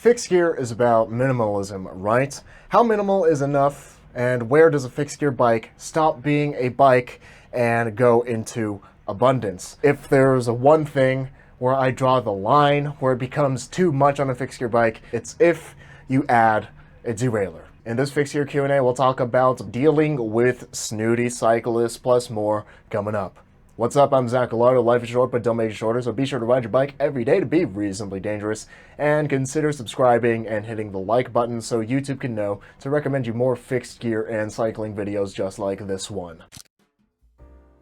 Fixed gear is about minimalism, right? How minimal is enough, and where does a fixed gear bike stop being a bike and go into abundance? If there's a one thing where I draw the line where it becomes too much on a fixed gear bike, it's if you add a derailleur. In this fixed gear Q&A, we'll talk about dealing with snooty cyclists plus more coming up. What's up? I'm Zach Gallardo. Life is short, but don't make it shorter, so be sure to ride your bike every day to be reasonably dangerous, and consider subscribing and hitting the like button so YouTube can know to recommend you more fixed gear and cycling videos just like this one.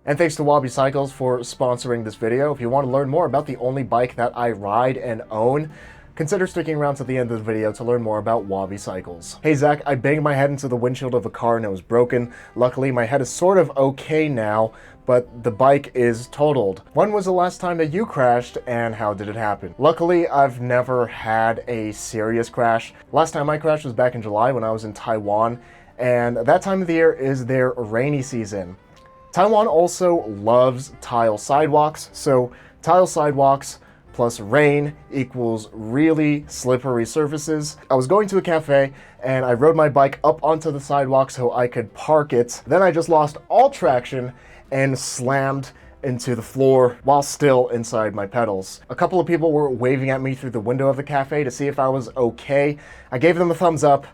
And thanks to Wabi Cycles for sponsoring this video. If you want to learn more about the only bike that I ride and own, consider sticking around to the end of the video to learn more about Wabi Cycles. Hey Zach, I banged my head into the windshield of a car and it was broken. Luckily, my head is sort of okay now, but the bike is totaled. When was the last time that you crashed and how did it happen? Luckily, I've never had a serious crash. Last time I crashed was back in July when I was in Taiwan, and that time of the year is their rainy season. Taiwan also loves tile sidewalks, so tile sidewalks plus rain equals really slippery surfaces. I was going to a cafe and I rode my bike up onto the sidewalk so I could park it. Then I just lost all traction and slammed into the floor while still inside my pedals. A couple of people were waving at me through the window of the cafe to see if I was okay. I gave them a thumbs up.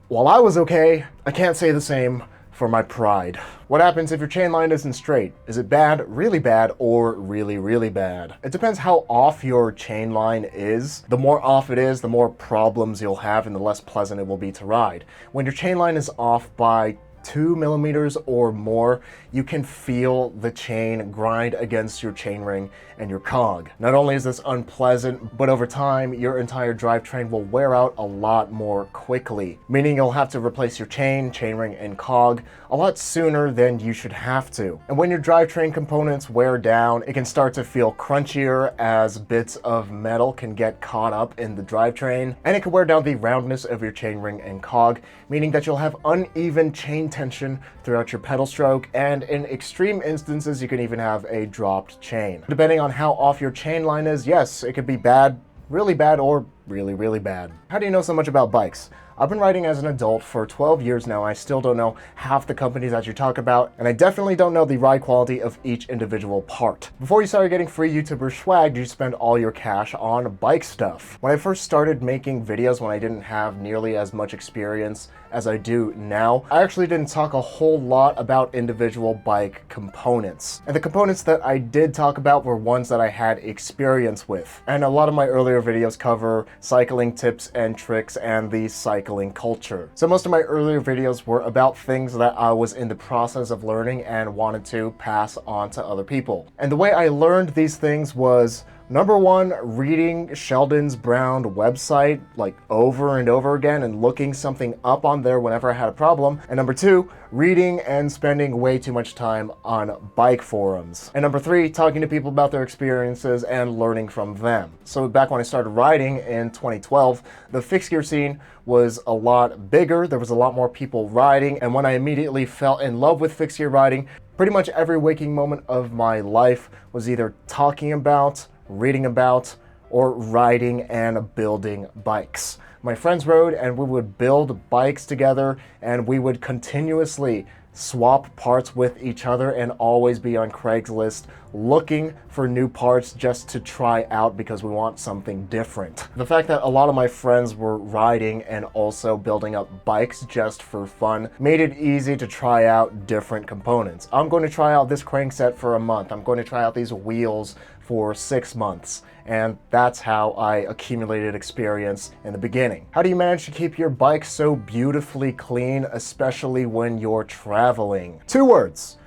While I was okay, I can't say the same for my pride. What happens if your chain line isn't straight? Is it bad, really bad, or really, really bad? It depends how off your chain line is. The more off it is, the more problems you'll have and the less pleasant it will be to ride. When your chain line is off by 2 millimeters or more, you can feel the chain grind against your chainring and your cog. Not only is this unpleasant, but over time, your entire drivetrain will wear out a lot more quickly, meaning you'll have to replace your chainring, and cog a lot sooner than you should have to. And when your drivetrain components wear down, it can start to feel crunchier as bits of metal can get caught up in the drivetrain, and it can wear down the roundness of your chainring and cog, meaning that you'll have uneven chain tension throughout your pedal stroke, and in extreme instances you can even have a dropped chain. Depending on how off your chain line is, yes, it could be bad, really bad, or really, really bad. How do you know so much about bikes? I've been riding as an adult for 12 years now. I still don't know half the companies that you talk about, and I definitely don't know the ride quality of each individual part. Before you started getting free YouTuber swag, you spend all your cash on bike stuff. When I first started making videos when I didn't have nearly as much experience as I do now, I actually didn't talk a whole lot about individual bike components. And the components that I did talk about were ones that I had experience with. And a lot of my earlier videos cover cycling tips and tricks and the cycling culture. So most of my earlier videos were about things that I was in the process of learning and wanted to pass on to other people. And the way I learned these things was, number one, reading Sheldon's Brown website like over and over again and looking something up on there whenever I had a problem. And number two, reading and spending way too much time on bike forums. And number three, talking to people about their experiences and learning from them. So back when I started riding in 2012, the fixed gear scene was a lot bigger. There was a lot more people riding. And when I immediately fell in love with fixed gear riding, pretty much every waking moment of my life was either talking about, reading about, or riding and building bikes. My friends rode and we would build bikes together, and we would continuously swap parts with each other and always be on Craigslist looking for new parts just to try out because we want something different. The fact that a lot of my friends were riding and also building up bikes just for fun made it easy to try out different components. I'm going to try out this crankset for a month. I'm going to try out these wheels for 6 months. And that's how I accumulated experience in the beginning. How do you manage to keep your bike so beautifully clean, especially when you're traveling? 2 words: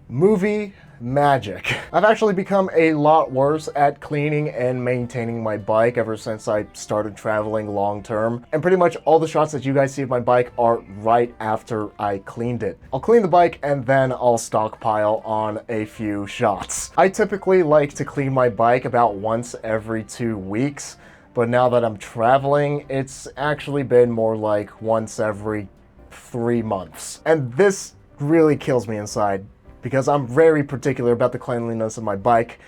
movie magic. I've actually become a lot worse at cleaning and maintaining my bike ever since I started traveling long term. And pretty much all the shots that you guys see of my bike are right after I cleaned it. I'll clean the bike and then I'll stockpile on a few shots. I typically like to clean my bike about once every 2 weeks, but now that I'm traveling, it's actually been more like once every 3 months. And this really kills me inside, because I'm very particular about the cleanliness of my bike,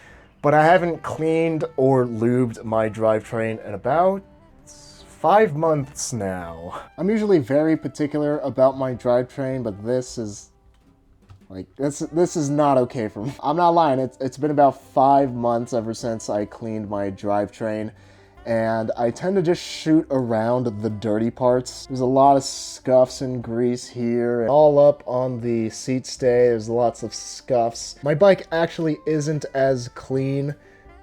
but I haven't cleaned or lubed my drivetrain in about 5 months now. I'm usually very particular about my drivetrain, but this is this is not okay for me. I'm not lying, it's been about 5 months ever since I cleaned my drivetrain, and I tend to just shoot around the dirty parts. There's a lot of scuffs and grease here. All up on the seat stay, there's lots of scuffs. My bike actually isn't as clean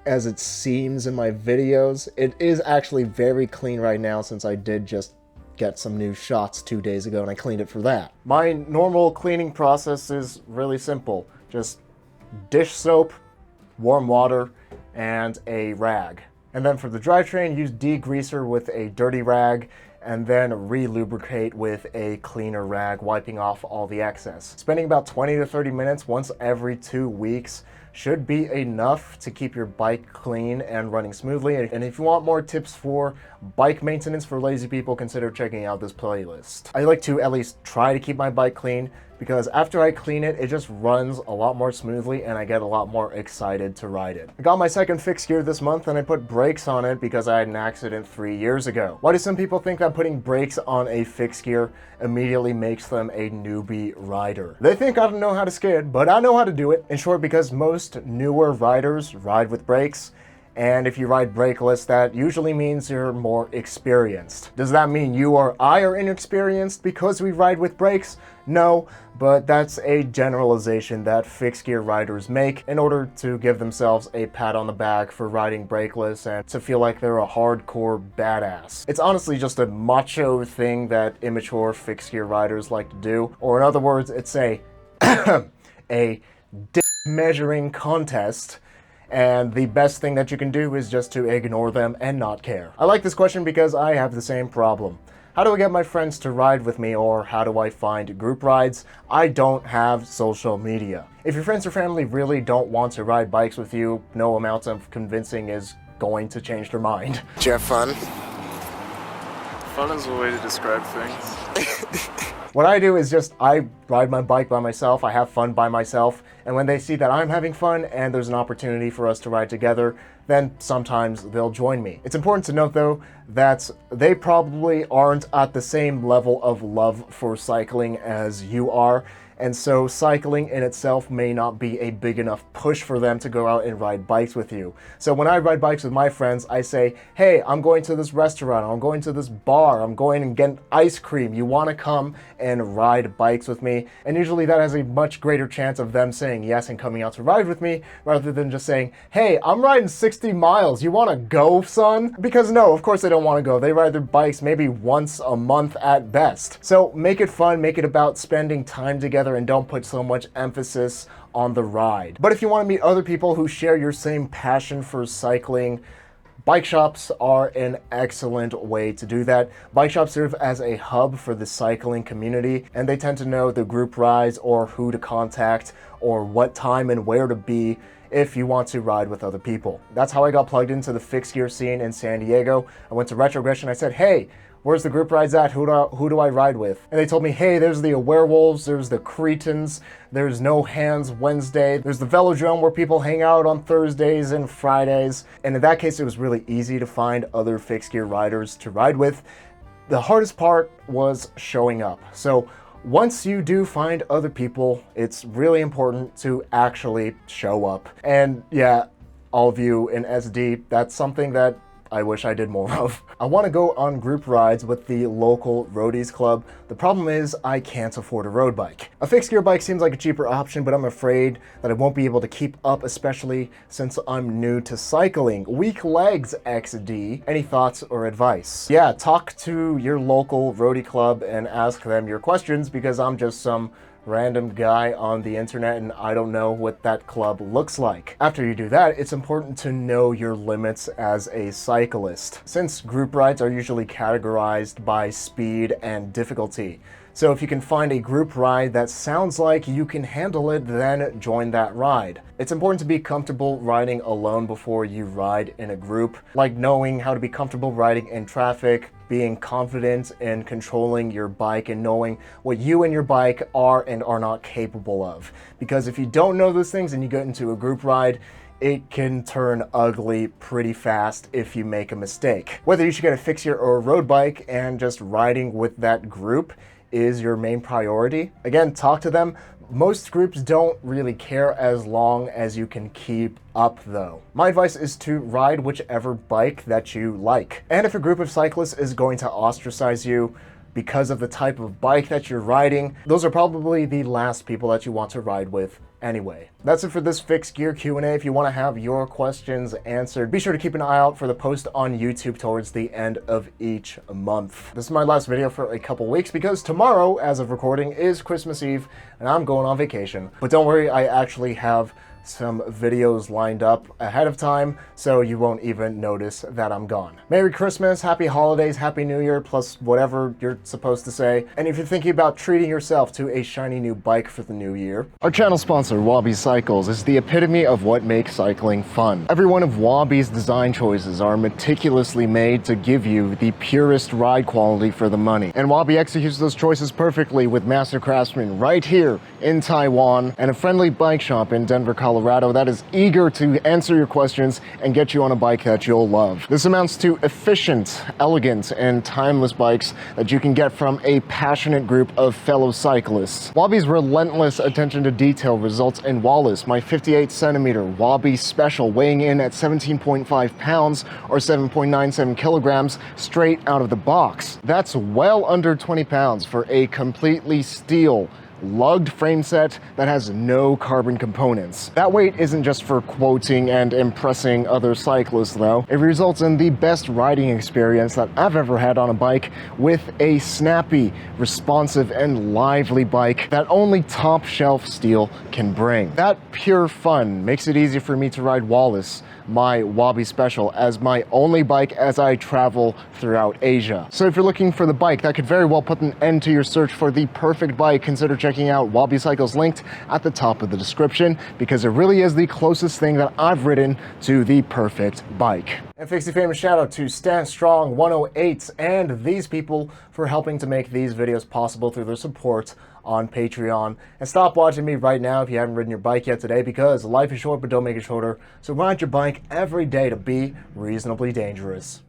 as it seems in my videos. It is actually very clean right now since I did just get some new shots 2 days ago and I cleaned it for that. My normal cleaning process is really simple. Just dish soap, warm water, and a rag. And then for the drivetrain, use degreaser with a dirty rag and then re-lubricate with a cleaner rag, wiping off all the excess. Spending about 20 to 30 minutes once every 2 weeks should be enough to keep your bike clean and running smoothly. And if you want more tips for bike maintenance for lazy people, consider checking out this playlist. I like to at least try to keep my bike clean because after I clean it, it just runs a lot more smoothly and I get a lot more excited to ride it. I got my second fixed gear this month and I put brakes on it because I had an accident 3 years ago. Why do some people think that putting brakes on a fixed gear immediately makes them a newbie rider? They think I don't know how to skid, but I know how to do it. In short, because most newer riders ride with brakes, and if you ride brakeless, that usually means you're more experienced. Does that mean you or I are inexperienced because we ride with brakes? No, but that's a generalization that fixed gear riders make in order to give themselves a pat on the back for riding brakeless and to feel like they're a hardcore badass. It's honestly just a macho thing that immature fixed gear riders like to do, or in other words, it's a dick measuring contest. And the best thing that you can do is just to ignore them and not care. I like this question because I have the same problem. How do I get my friends to ride with me, or how do I find group rides? I don't have social media. If your friends or family really don't want to ride bikes with you, no amount of convincing is going to change their mind. Do you have fun? Fun is a way to describe things. What I do is just, I ride my bike by myself, I have fun by myself, and when they see that I'm having fun and there's an opportunity for us to ride together, then sometimes they'll join me. It's important to note though that they probably aren't at the same level of love for cycling as you are, and so cycling in itself may not be a big enough push for them to go out and ride bikes with you. So when I ride bikes with my friends, I say, hey, I'm going to this restaurant, I'm going to this bar, I'm going and get ice cream. You want to come and ride bikes with me? And usually that has a much greater chance of them saying yes and coming out to ride with me, rather than just saying, hey, I'm riding 60 miles. You want to go, son? Because no, of course they don't want to go. They ride their bikes maybe once a month at best. So make it fun, make it about spending time together, and don't put so much emphasis on the ride. But if you want to meet other people who share your same passion for cycling, bike shops are an excellent way to do that. Bike shops serve as a hub for the cycling community, and they tend to know the group rides or who to contact or what time and where to be if you want to ride with other people. That's how I got plugged into the fixed gear scene in San Diego. I went to Retrogression, I said, hey, where's the group rides at? Who do I ride with? And they told me, hey, there's the Werewolves, there's the Cretans, there's No Hands Wednesday, there's the Velodrome where people hang out on Thursdays and Fridays. And in that case, it was really easy to find other fixed gear riders to ride with. The hardest part was showing up. So once you do find other people, it's really important to actually show up. And yeah, all of you in SD, that's something that I wish I did more of. I want to go on group rides with the local roadies club. The problem is I can't afford a road bike. A fixed gear bike seems like a cheaper option, but I'm afraid that I won't be able to keep up, especially since I'm new to cycling. Weak legs, XD. Any thoughts or advice? Yeah, talk to your local roadie club and ask them your questions, because I'm just some random guy on the internet and I don't know what that club looks like. After you do that, it's important to know your limits as a cyclist, since group rides are usually categorized by speed and difficulty. So if you can find a group ride that sounds like you can handle it, then join that ride. It's important to be comfortable riding alone before you ride in a group, like knowing how to be comfortable riding in traffic, being confident in controlling your bike, and knowing what you and your bike are and are not capable of. Because if you don't know those things and you get into a group ride, it can turn ugly pretty fast if you make a mistake. Whether you should get a Fixie or a road bike and just riding with that group is your main priority, again, talk to them. Most groups don't really care as long as you can keep up though. My advice is to ride whichever bike that you like. And if a group of cyclists is going to ostracize you because of the type of bike that you're riding, those are probably the last people that you want to ride with anyway. That's it for this Fixed Gear Q&A. If you want to have your questions answered, be sure to keep an eye out for the post on YouTube towards the end of each month. This is my last video for a couple weeks because tomorrow, as of recording, is Christmas Eve and I'm going on vacation. But don't worry, I actually have some videos lined up ahead of time, so you won't even notice that I'm gone. Merry Christmas, Happy Holidays, Happy New Year, plus whatever you're supposed to say. And if you're thinking about treating yourself to a shiny new bike for the new year, our channel sponsor, Wabi Cycles, is the epitome of what makes cycling fun. Every one of Wabi's design choices are meticulously made to give you the purest ride quality for the money. And Wabi executes those choices perfectly with master craftsmen right here in Taiwan and a friendly bike shop in Denver, Colorado that is eager to answer your questions and get you on a bike that you'll love. This amounts to efficient, elegant, and timeless bikes that you can get from a passionate group of fellow cyclists. Wabi's relentless attention to detail results in Wallace, my 58-centimeter Wabi Special, weighing in at 17.5 pounds or 7.97 kilograms straight out of the box. That's well under 20 pounds for a completely steel lugged frame set that has no carbon components. That weight isn't just for quoting and impressing other cyclists though. It results in the best riding experience that I've ever had on a bike, with a snappy, responsive, and lively bike that only top shelf steel can bring. That pure fun makes it easy for me to ride Wallace, my Wabi Special, as my only bike as I travel throughout Asia. So if you're looking for the bike that could very well put an end to your search for the perfect bike, consider checking out Wabi Cycles, linked at the top of the description, because it really is the closest thing that I've ridden to the perfect bike. And Fixie famous shout out to Stand Strong 108 and these people for helping to make these videos possible through their support on Patreon. And stop watching me right now if you haven't ridden your bike yet today, because life is short but don't make it shorter. So ride your bike every day to be reasonably dangerous.